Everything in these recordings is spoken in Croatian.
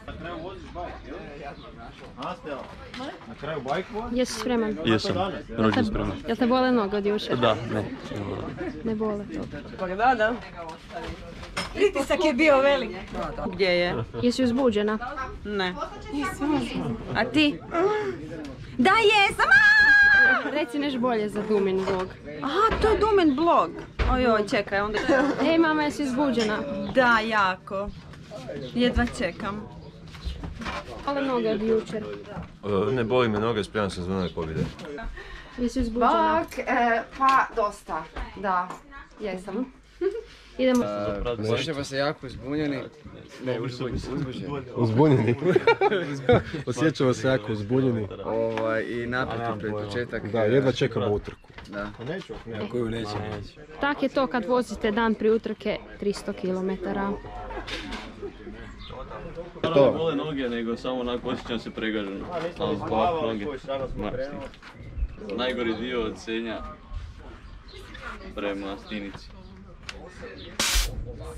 Na kraju voziš bajk, jel? A, Stela? Na kraju bajk voziš? Jesi spreman? Jesam, rođen spreman. Jel te bole noge od jučer? Da, ne. Ne bole. Pa da. Pritisak je bio velik. Gdje je? Jesi uzbuđena? Ne. A ti? Da jesam! Reci neš bolje za Dumin vlog. Aha, to je Dumin blog. Ojoj, čekaj, onda... Ej mama, jesi uzbuđena? Da, jako. Jedva čekam. Bole noge od jučer. Ne boli me noge, spreman sam za nove pobjede. Jesi uzbuđena? Pa dosta, da, jesam. Idemo. Osjećamo se jako uzbunjeni. Ne, Uzbunjeni. Osjećamo se jako uzbunjeni. I napeti pred početak. Da, jedva čekamo utrku. Da. Koju nećemo. Tak je to kad vozite dan pri utrke 300 km. Ne bole noge, nego samo onako osjećam se pregaženo. Samo zbog noge. Najgori dio od Senja prema Stinici.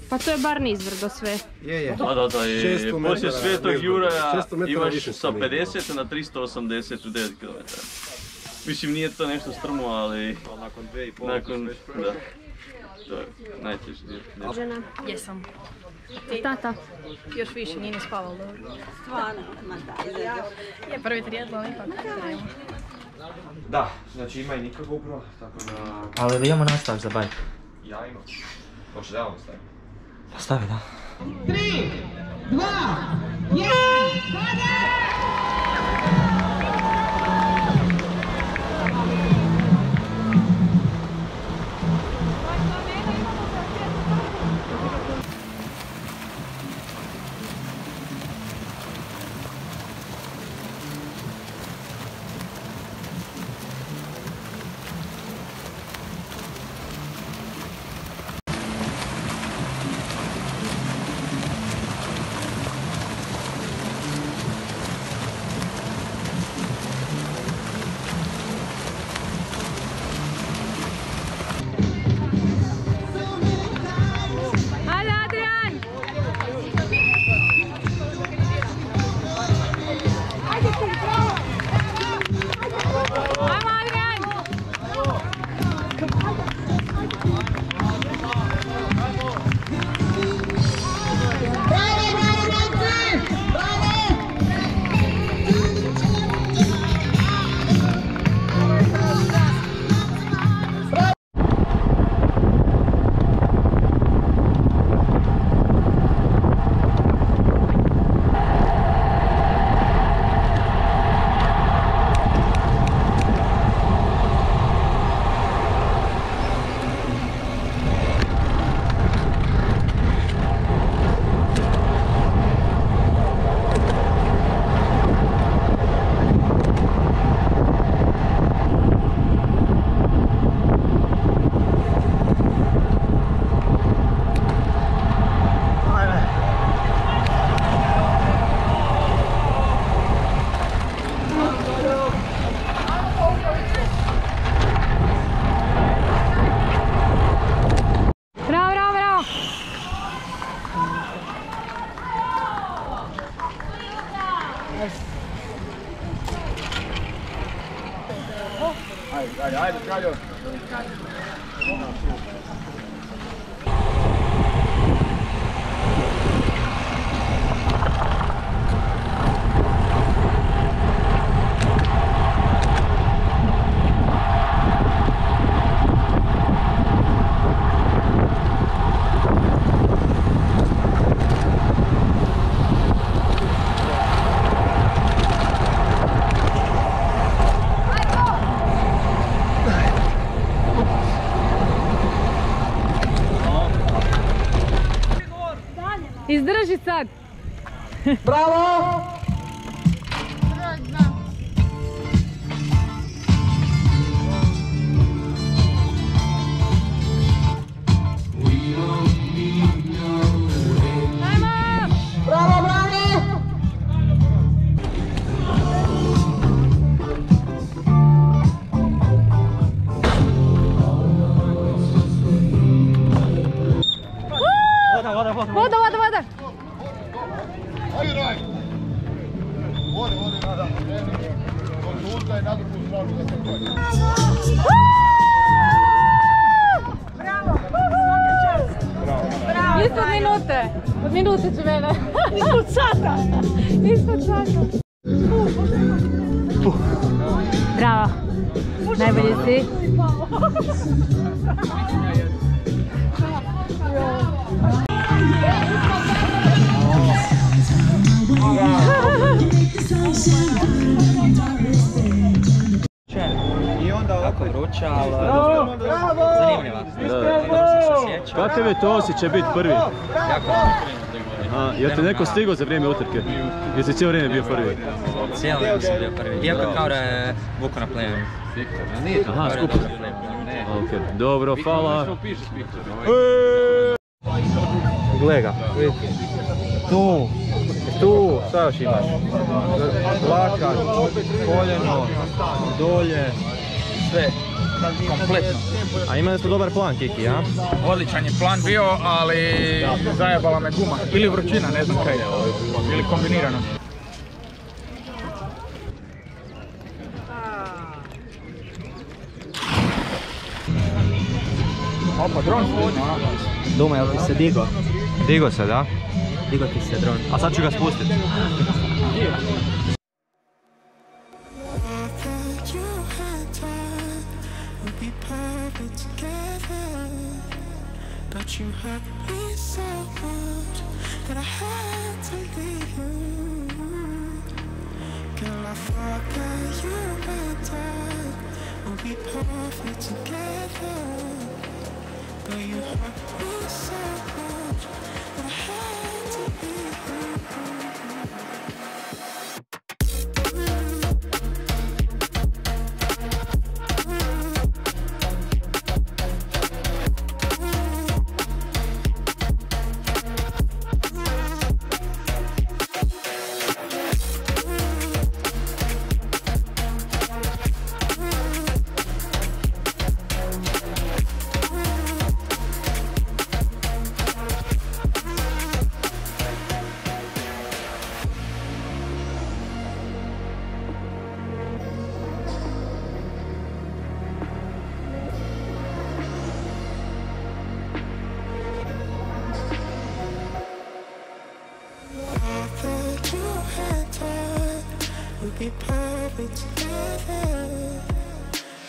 Pa to je bar nizbrdo sve. Je. Da, je poslije Svetog Juraja imaš više sa 50 na 380 u 9 km. Mislim, nije to nešto strmo, ali... Nakon 2,5 nakon, da. To je najteži dio. Žena. Jesam. Tata. Još više, nije ni spavalo dobro. Stvarno, Je prvi triatlon, ipak treba. Da, znači ima i Nika GoPro, tako da... Ali da imamo nastav za bajk. Ja imam. Hoće da ja vam stavim? Pa stavi, da. 3, 2, 1, tada! Ajde, Kaljo. Izdrži sad! Bravo! Bravo, bravo! uteći mene. Ispod sata. Ispod sata. Bravo. Najbolji si. I onda ovako vruća, ali zanimljiva. Kakav je to osjećaj biti prvi? Jako. Jel te neko stigao za vrijeme utrke? Jesi cijelo vrijeme bio prvi? Cijelo vrijeme sam bio prvi. Iako kao da je vuko na plenu. Aha, skupo. Ok, dobro, hvala. Gle ga, vidi. Tu, šta još imaš? Lakat, koljeno, dolje, sve. Kompletno. A imali smo dobar plan, Kiki, a? Odličan je plan bio, ali zajebala me guma. Ili vrućina, ne znam kaj. Ili kombinirano. Opa, dron snima. Duma, jel ti se digo? Digo se, da? Digo ti se dron. A sad ću ga spustiti. But you hurt me so much that I had to leave you. Girl, I thought that you and I would be perfect together. But you hurt me so much that I had to leave you. Would be perfect together,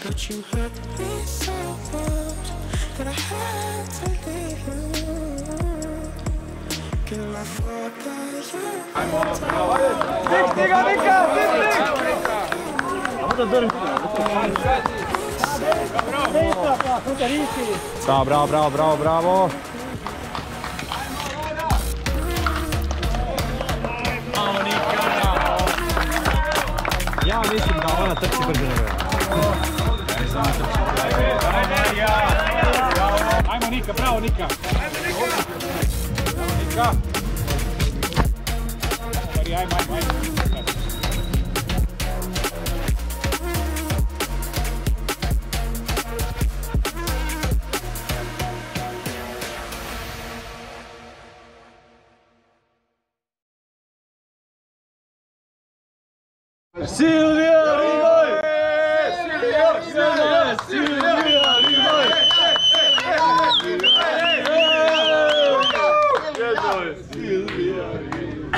but you hurt me so much that I had to leave you. Girl, I thought that Bravo, bravo, bravo, bravo, bravo. Ja mislim da ona trči brže nego ja. Ajmo Nika, bravo Nika. Nika. Ajmo. Silvija Rimoj! Silvija Rimoj! Silvija Rimoj!